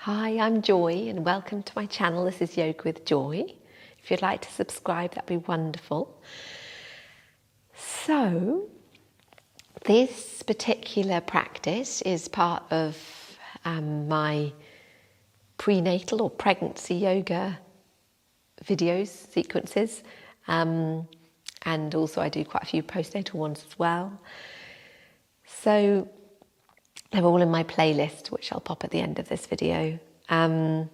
Hi, I'm Joy and welcome to my channel. This is Yoga with Joy. If you'd like to subscribe, that'd be wonderful. So, this particular practice is part of my prenatal or pregnancy yoga videos, sequences. And also I do quite a few postnatal ones as well. So, they're all in my playlist, which I'll pop at the end of this video and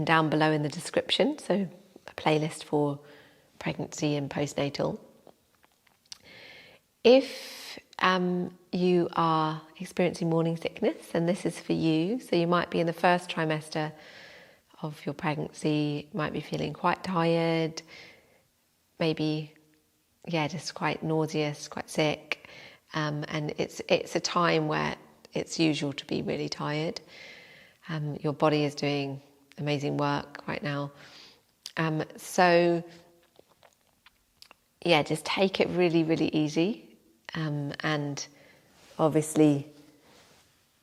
down below in the description. So a playlist for pregnancy and postnatal. If you are experiencing morning sickness, then this is for you. So you might be in the first trimester of your pregnancy, might be feeling quite tired, maybe, just quite nauseous, quite sick. And it's a time where it's usual to be really tired. Your body is doing amazing work right now. Just take it really, really easy. And obviously,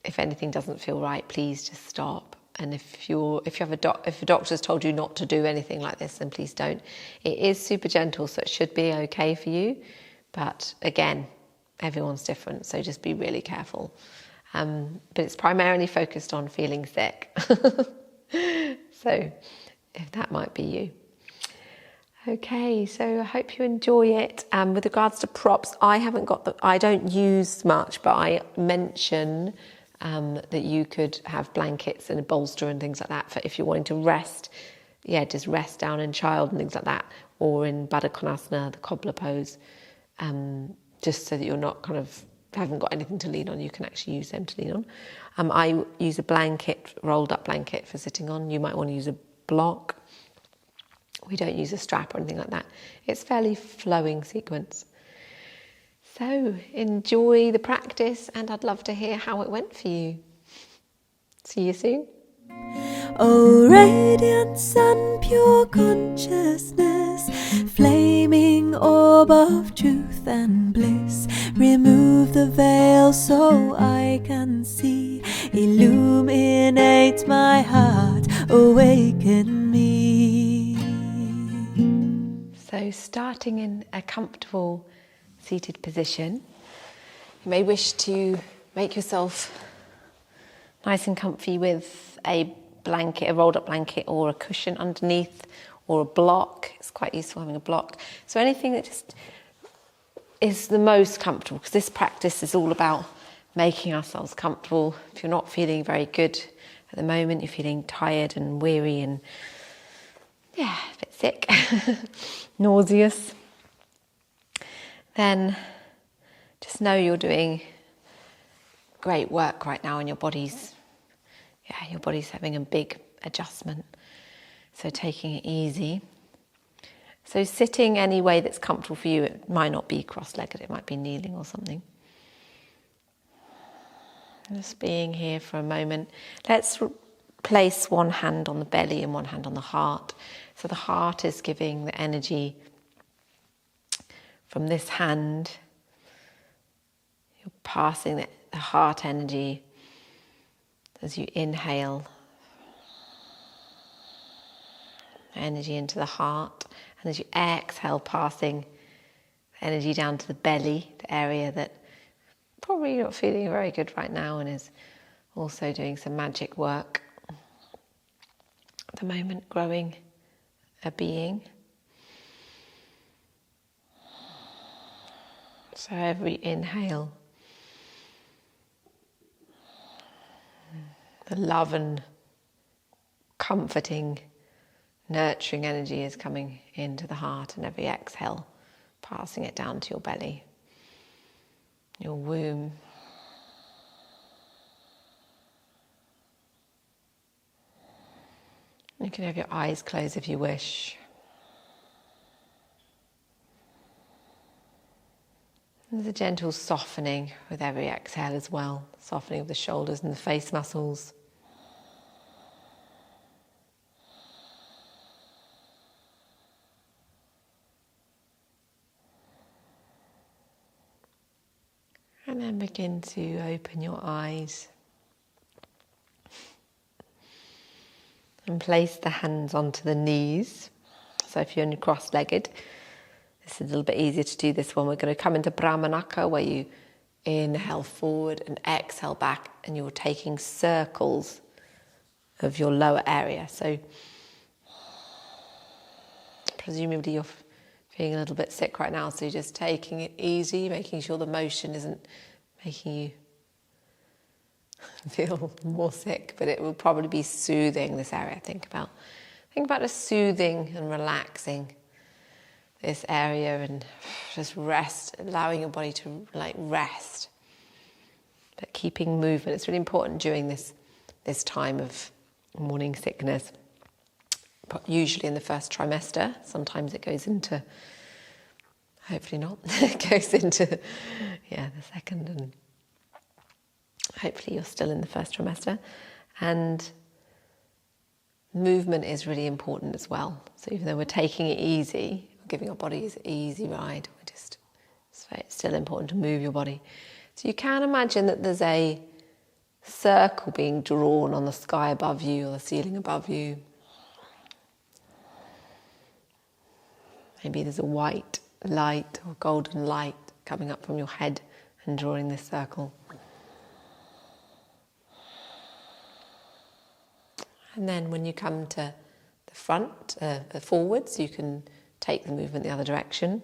if anything doesn't feel right, please just stop. And if a doctor's told you not to do anything like this, then please don't. It is super gentle, so it should be okay for you. But again, everyone's different, so just be really careful. But it's primarily focused on feeling sick. So if that might be you. Okay, so I hope you enjoy it. With regards to props, I don't use much, but I mention that you could have blankets and a bolster and things like that for if you're wanting to rest. Just rest down in child and things like that, or in Baddha Konasana, the cobbler pose, just so that you're not haven't got anything to lean on. You can actually use them to lean on. I use a blanket, rolled up blanket for sitting on. You might want to use a block. We don't use a strap or anything like that. It's fairly flowing sequence. So enjoy the practice, and I'd love to hear how it went for you. See you soon. Oh, radiant sun, pure consciousness, flaming orb of truth and bliss, remove the veil so I can see, illuminate my heart, awaken me. So starting in a comfortable seated position, you may wish to make yourself nice and comfy with a blanket, a rolled up blanket, or a cushion underneath, or a block. It's quite useful having a block. So anything that just is the most comfortable, because this practice is all about making ourselves comfortable. If you're not feeling very good at the moment, you're feeling tired and weary and a bit sick, nauseous, then just know you're doing great work right now, and your body's having a big adjustment. So taking it easy. So sitting any way that's comfortable for you. It might not be cross-legged, it might be kneeling or something. Just being here for a moment. Let's place one hand on the belly and one hand on the heart. So the heart is giving the energy from this hand. You're passing the heart energy as you inhale energy into the heart, and as you exhale, passing energy down to the belly, the area that probably you're not feeling very good right now and is also doing some magic work at the moment, growing a being. So every inhale, the love and comforting, nurturing energy is coming into the heart, and every exhale, passing it down to your belly, your womb. You can have your eyes closed if you wish. There's a gentle softening with every exhale as well, softening of the shoulders and the face muscles. And then begin to open your eyes. And place the hands onto the knees. So if you're only cross-legged, this is a little bit easier to do this one. We're going to come into Brahmanaka, where you inhale forward and exhale back, and you're taking circles of your lower area. So presumably you're feeling a little bit sick right now, so you're just taking it easy, making sure the motion isn't making you feel more sick, but it will probably be soothing this area. Think about just soothing and relaxing this area, and just rest, allowing your body to rest, but keeping movement. It's really important during this time of morning sickness, usually in the first trimester. Sometimes it goes into, hopefully not, it goes into the second, and hopefully you're still in the first trimester. And movement is really important as well. So even though we're taking it easy, we're giving our bodies an easy ride, it's still important to move your body. So you can imagine that there's a circle being drawn on the sky above you or the ceiling above you. Maybe there's a white light or golden light coming up from your head and drawing this circle. And then when you come to the front, forwards, you can take the movement the other direction.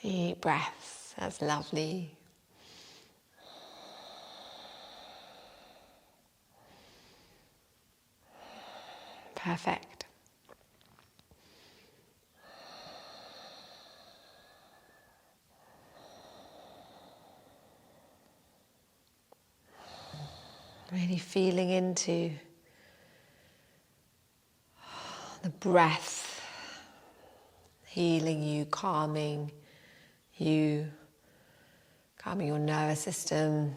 Deep breaths, that's lovely. Perfect. Really feeling into the breath, healing you, calming your nervous system,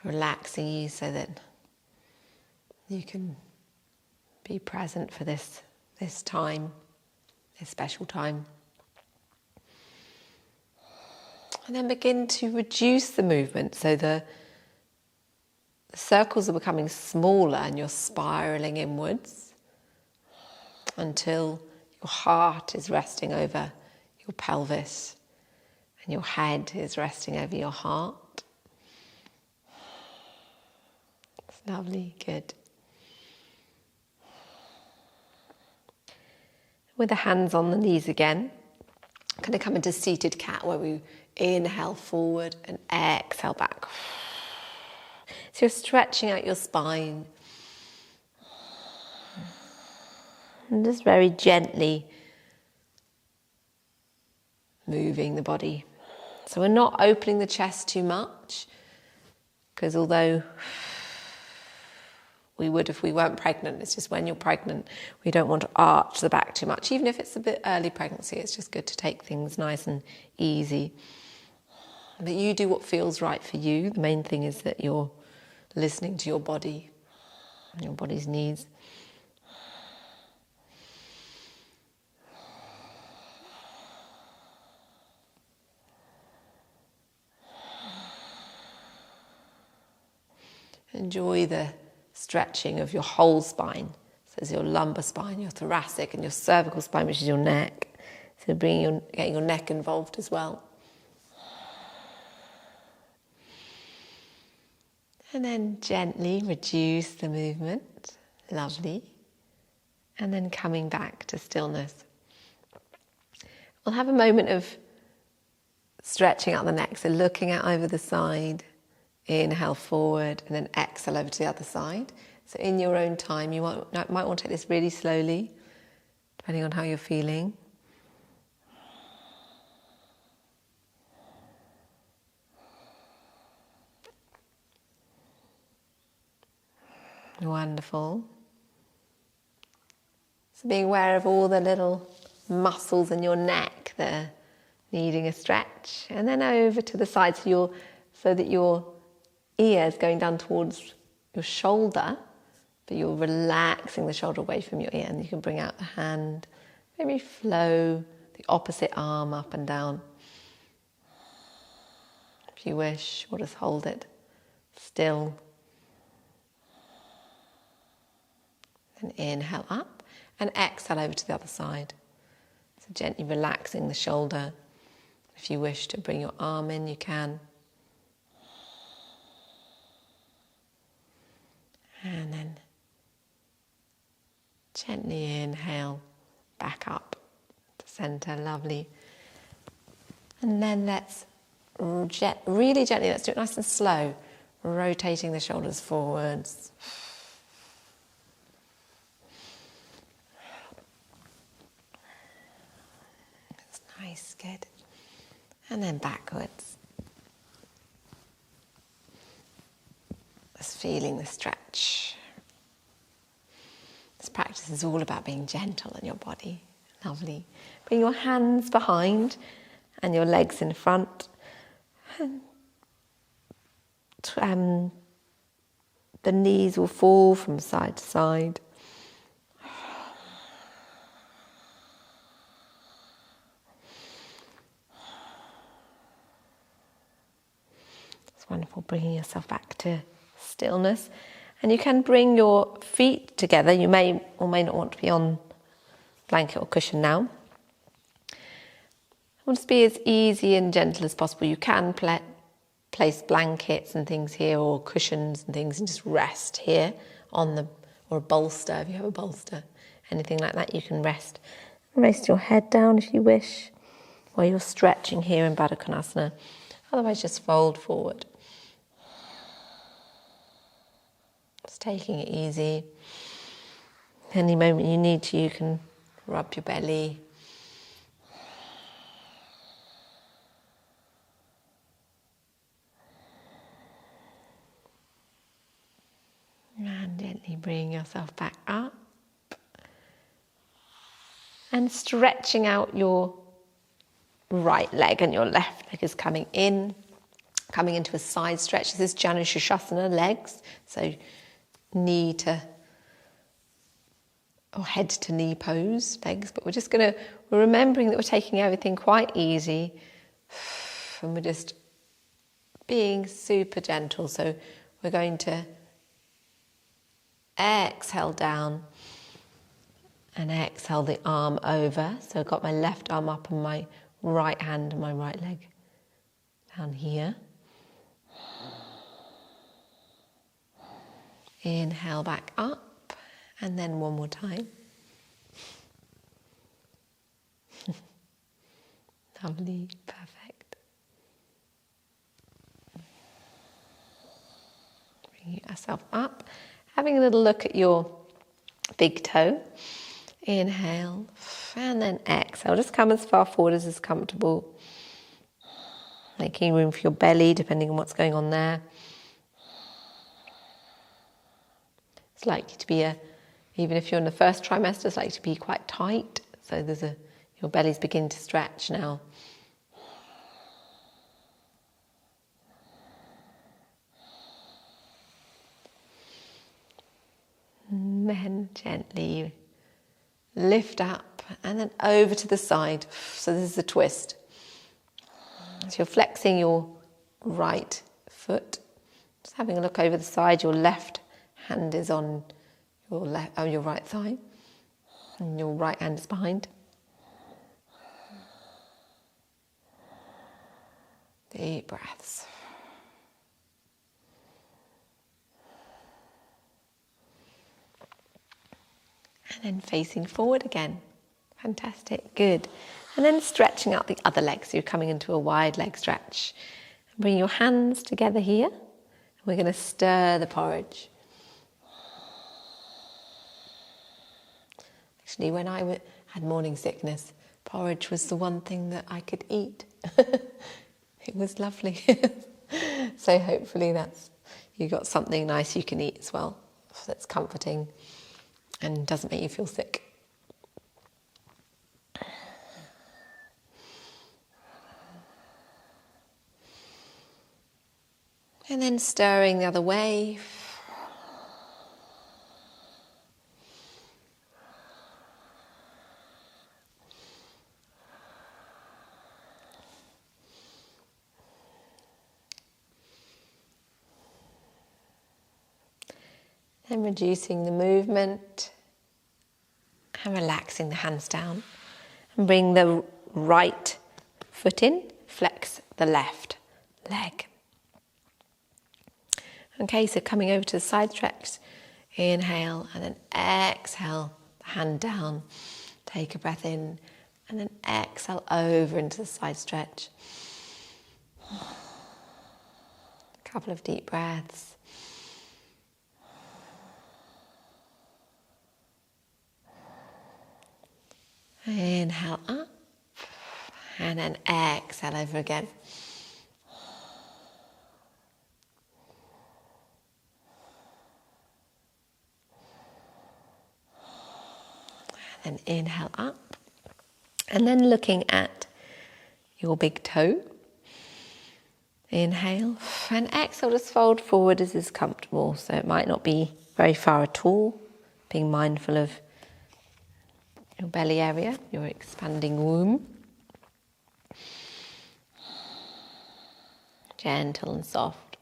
relaxing you so that you can be present for this time, this special time. And then begin to reduce the movement, so the circles are becoming smaller and you're spiraling inwards until your heart is resting over your pelvis and your head is resting over your heart. It's lovely, good. With the hands on the knees again, I'm going to come into seated cat, where we inhale forward and exhale back. So you're stretching out your spine. And just very gently moving the body. So we're not opening the chest too much, because although we would if we weren't pregnant, it's just when you're pregnant, we don't want to arch the back too much. Even if it's a bit early pregnancy, it's just good to take things nice and easy. But you do what feels right for you. The main thing is that you're listening to your body and your body's needs. Enjoy the stretching of your whole spine. So there's your lumbar spine, your thoracic, and your cervical spine, which is your neck. So getting your neck involved as well. And then gently reduce the movement. Lovely. And then coming back to stillness. We'll have a moment of stretching out the neck, so looking out over the side. Inhale forward and then exhale over to the other side. So in your own time, you might want to take this really slowly, depending on how you're feeling. Wonderful. So being aware of all the little muscles in your neck that are needing a stretch. And then over to the side, so that your ear is going down towards your shoulder, but you're relaxing the shoulder away from your ear, and you can bring out the hand, maybe flow the opposite arm up and down if you wish, or just hold it still. And inhale up and exhale over to the other side. So gently relaxing the shoulder. If you wish to bring your arm in, you can. And then gently inhale back up to center, lovely. And then let's really gently, let's do it nice and slow, rotating the shoulders forwards. That's nice, good. And then backwards. Just feeling the stretch. This practice is all about being gentle in your body. Lovely. Bring your hands behind and your legs in front. And the knees will fall from side to side. It's wonderful, bringing yourself back to stillness. And you can bring your feet together. You may or may not want to be on blanket or cushion now. I want to be as easy and gentle as possible. You can place blankets and things here, or cushions and things, and just rest here on the, or a bolster if you have a bolster, anything like that. You can rest. Rest your head down if you wish, while you're stretching here in Baddha Konasana. Otherwise, just fold forward. Just taking it easy. Any moment you need to, you can rub your belly. And gently bring yourself back up. And stretching out your right leg, and your left leg is coming in, coming into a side stretch. This is Janu Shavasana, legs. So knee to, or head to knee pose, legs. But we're remembering that we're taking everything quite easy. And we're just being super gentle. So we're going to exhale down and exhale the arm over. So I've got my left arm up and my right hand and my right leg down here. Inhale back up, and then one more time. Lovely, perfect. Bring yourself up, having a little look at your big toe. Inhale, and then exhale. Just come as far forward as is comfortable. Making room for your belly, depending on what's going on there. It's likely to be even if you're in the first trimester, it's likely to be quite tight. So your belly's beginning to stretch now. And then gently lift up and then over to the side. So this is a twist. So you're flexing your right foot. Just having a look over the side. Your left hand is on your right thigh. And your right hand is behind. Deep breaths. And then facing forward again. Fantastic, good. And then stretching out the other leg, so you're coming into a wide leg stretch. Bring your hands together here. We're going to stir the porridge. Actually, when I had morning sickness, porridge was the one thing that I could eat. It was lovely. So hopefully you got something nice you can eat as well, that's comforting and doesn't make you feel sick. And then stirring the other way. And reducing the movement and relaxing the hands down. And bring the right foot in, flex the left leg. Okay, so coming over to the side stretch, inhale and then exhale, the hand down. Take a breath in and then exhale over into the side stretch. A couple of deep breaths. Inhale up and then exhale over again. And inhale up. And then looking at your big toe. Inhale and exhale, just fold forward as is comfortable. So it might not be very far at all. Being mindful of your belly area, your expanding womb. Gentle and soft.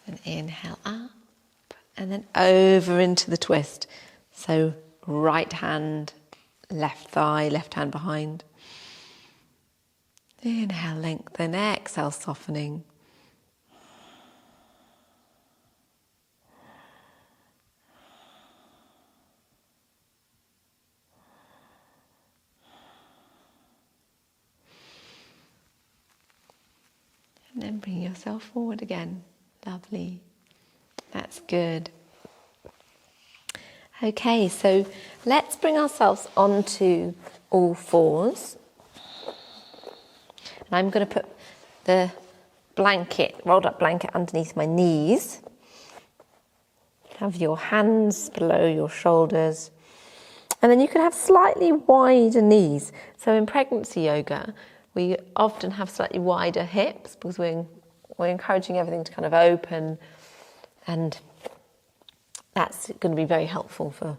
And inhale up. And then over into the twist. So right hand, left thigh, left hand behind. Inhale, lengthen, exhale, softening. And then bring yourself forward again. Lovely. That's good. Okay, so let's bring ourselves onto all fours. And I'm going to put the blanket, rolled up blanket underneath my knees. Have your hands below your shoulders. And then you can have slightly wider knees. So in pregnancy yoga, we often have slightly wider hips because we're encouraging everything to kind of open, and that's going to be very helpful for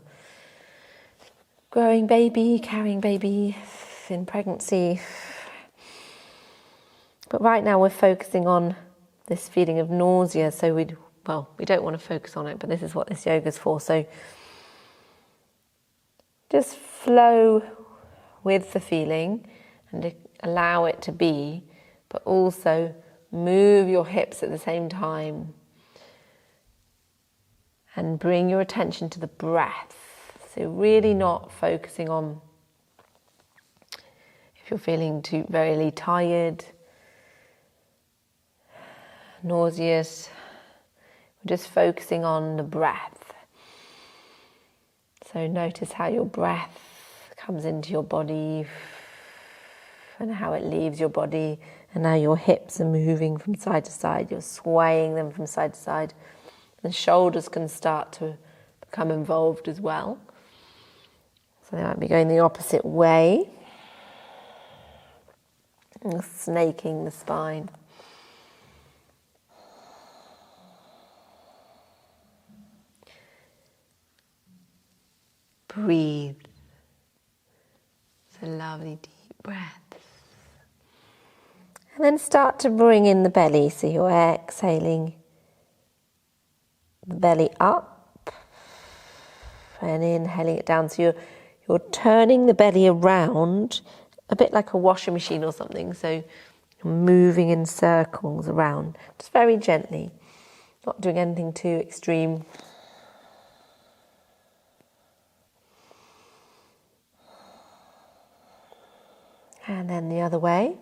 growing baby, carrying baby in pregnancy. But right now we're focusing on this feeling of nausea, so we don't want to focus on it, but this is what this yoga is for. So just flow with the feeling and allow it to be, but also move your hips at the same time. And bring your attention to the breath. So really not focusing on if you're feeling very tired, nauseous. We're just focusing on the breath. So notice how your breath comes into your body and how it leaves your body, and now your hips are moving from side to side. You're swaying them from side to side. The shoulders can start to become involved as well. So they might be going the opposite way. And snaking the spine. Breathe. So lovely deep breaths. And then start to bring in the belly. So you're exhaling the belly up and inhaling it down. So you're turning the belly around a bit like a washing machine or something. So you're moving in circles around, just very gently, not doing anything too extreme. And then the other way.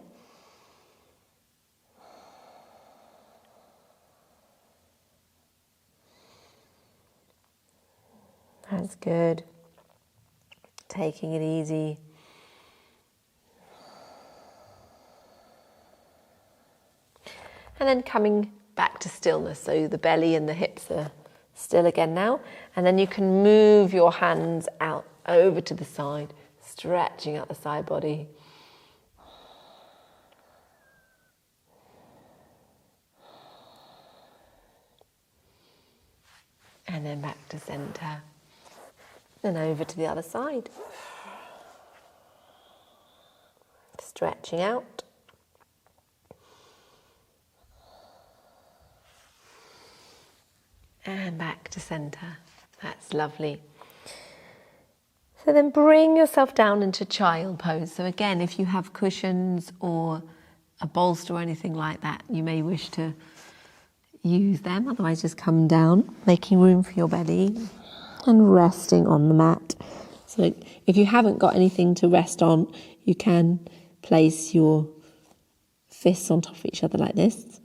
That's good. Taking it easy. And then coming back to stillness. So the belly and the hips are still again now. And then you can move your hands out over to the side, stretching out the side body. And then back to center. And over to the other side. Stretching out. And back to centre. That's lovely. So then bring yourself down into child pose. So again, if you have cushions or a bolster or anything like that, you may wish to use them. Otherwise, just come down, making room for your belly and resting on the mat. So if you haven't got anything to rest on, you can place your fists on top of each other like this.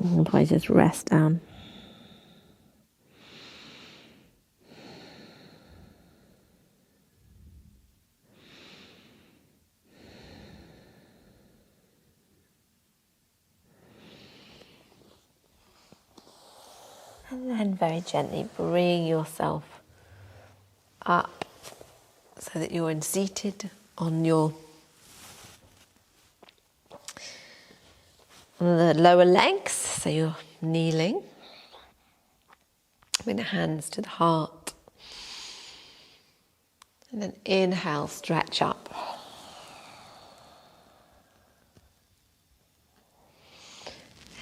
And probably just rest down. And then very gently bring yourself up so that you're seated on the lower legs, so you're kneeling with the hands to the heart. And then inhale, stretch up.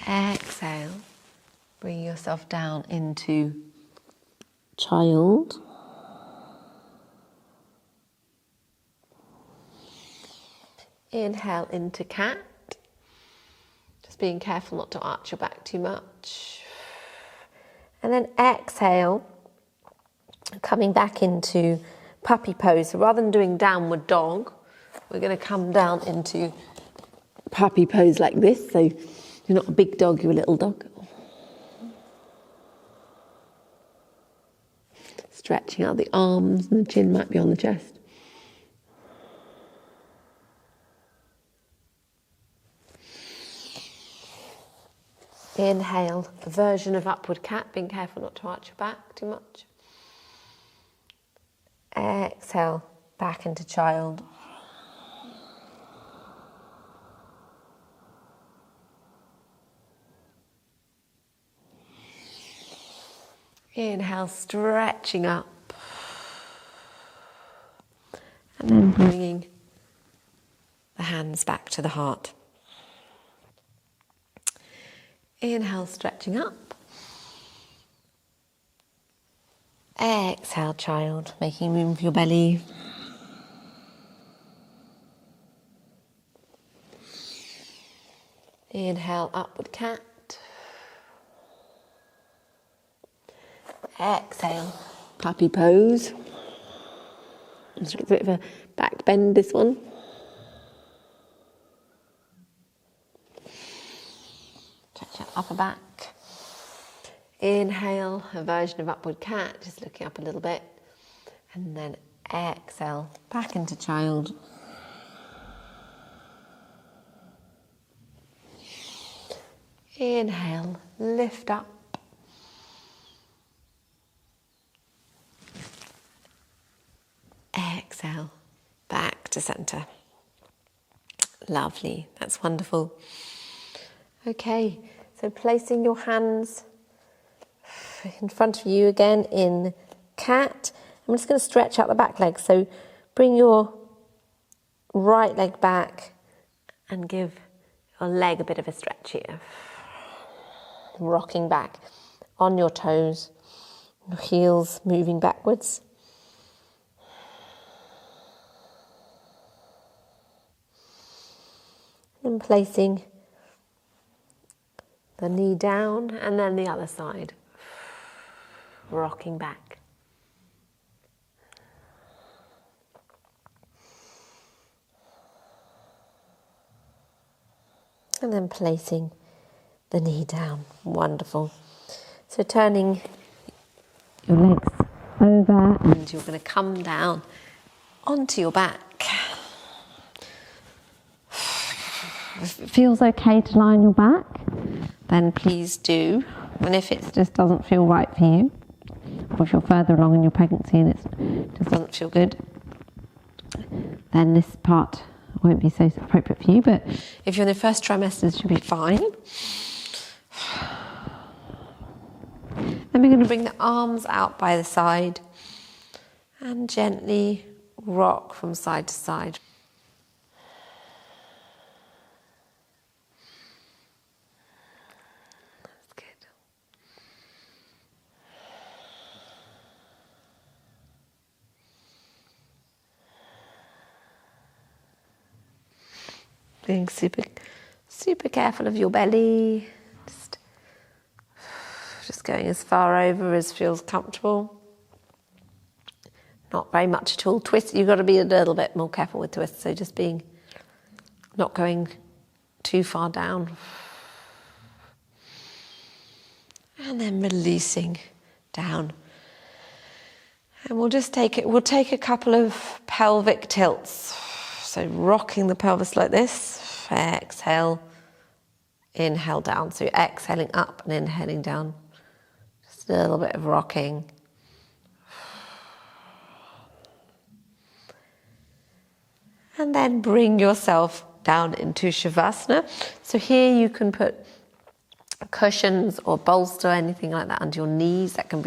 Exhale, bring yourself down into child. Inhale into cat. Being careful not to arch your back too much. And then exhale, coming back into puppy pose. So rather than doing downward dog, we're going to come down into puppy pose like this. So you're not a big dog, you're a little dog. Stretching out the arms, and the chin might be on the chest. Inhale, a version of upward cat, being careful not to arch your back too much. Exhale, back into child. Inhale, stretching up. And then bringing the hands back to the heart. Inhale, stretching up. Exhale, child, making room for your belly. Inhale, upward cat. Exhale, puppy pose. Let's get a bit of a back bend, this one. Stretch your upper back. Inhale, a version of upward cat, just looking up a little bit. And then exhale, back into child. Inhale, lift up. Exhale, back to centre. Lovely, that's wonderful. Okay, so placing your hands in front of you again in cat. I'm just going to stretch out the back leg. So bring your right leg back and give your leg a bit of a stretch here. Rocking back on your toes, your heels moving backwards. And placing the knee down, and then the other side, rocking back. And then placing the knee down. Wonderful. So turning your legs over, and you're going to come down onto your back. If it feels okay to lie on your back, then please do. And if it just doesn't feel right for you, or if you're further along in your pregnancy and it just doesn't feel good, then this part won't be so appropriate for you. But if you're in the first trimester, it should be fine. Then we're going to bring the arms out by the side and gently rock from side to side. being super careful of your belly. Just going as far over as feels comfortable. Not very much at all. Twist, you've got to be a little bit more careful with twists, so just not going too far down. And then releasing down. And we'll take a couple of pelvic tilts. So rocking the pelvis like this. Exhale, inhale down. So you're exhaling up and inhaling down. Just a little bit of rocking. And then bring yourself down into Shavasana. So here you can put cushions or bolster, anything like that under your knees. That can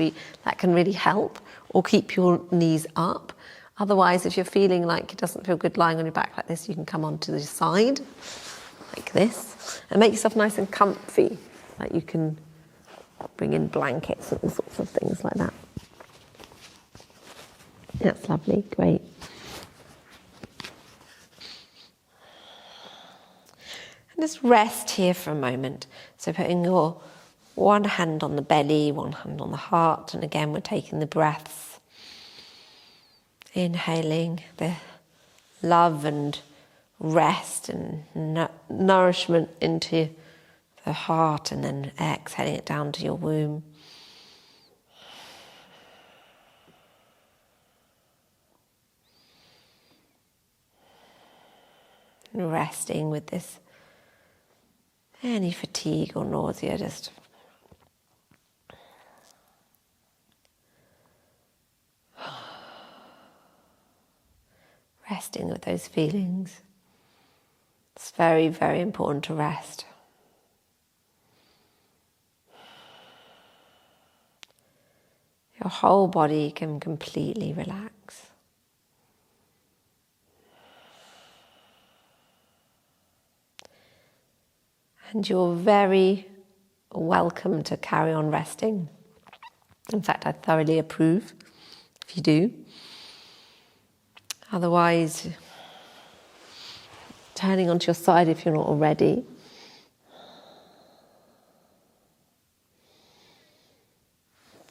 really help, or keep your knees up. Otherwise, if you're feeling like it doesn't feel good lying on your back like this, you can come onto the side like this and make yourself nice and comfy. Like you can bring in blankets and all sorts of things like that. That's lovely, great. And just rest here for a moment. So putting your one hand on the belly, one hand on the heart, and again we're taking the breaths. Inhaling the love and rest and nourishment into the heart, and then exhaling it down to your womb. And resting with this. Any fatigue or nausea, just resting with those feelings. It's very, very important to rest. Your whole body can completely relax. And you're very welcome to carry on resting. In fact, I thoroughly approve if you do. Otherwise, turning onto your side if you're not already.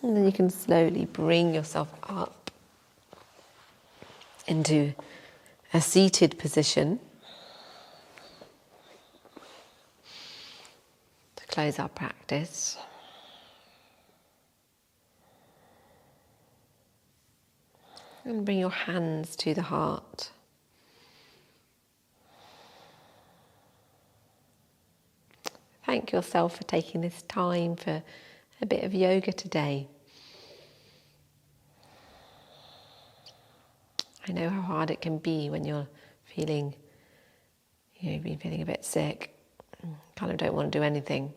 And then you can slowly bring yourself up into a seated position. Close our practice. And bring your hands to the heart. Thank yourself for taking this time for a bit of yoga today. I know how hard it can be when you're feeling, you've been feeling a bit sick, kind of don't want to do anything.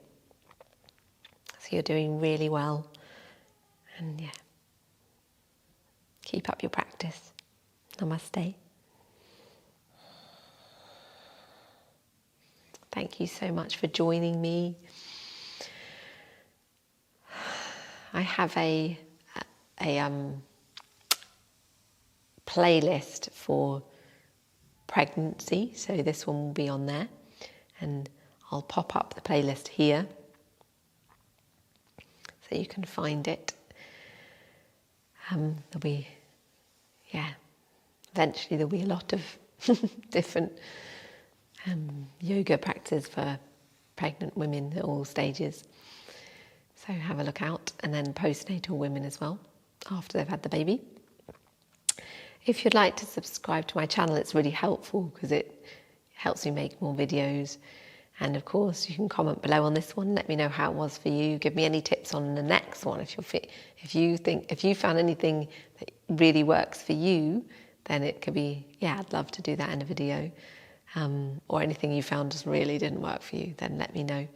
So you're doing really well, and yeah, keep up your practice. Namaste. Thank you so much for joining me. I have a playlist for pregnancy, so this one will be on there, and I'll pop up the playlist here so you can find it. Eventually there'll be a lot of different yoga practices for pregnant women at all stages. So have a look out, and then postnatal women as well, after they've had the baby. If you'd like to subscribe to my channel, it's really helpful because it helps me make more videos. And of course, you can comment below on this one. Let me know how it was for you. Give me any tips on the next one. If you found anything that really works for you, then it could be, I'd love to do that in a video. Or anything you found just really didn't work for you, then let me know.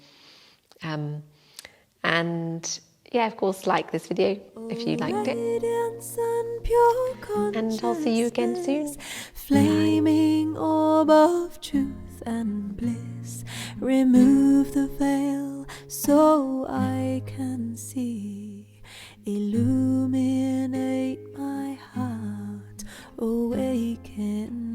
And of course, like this video if you liked it. And I'll see you again soon. Flaming orb of truth and bliss, remove the veil so I can see. Illuminate my heart, awaken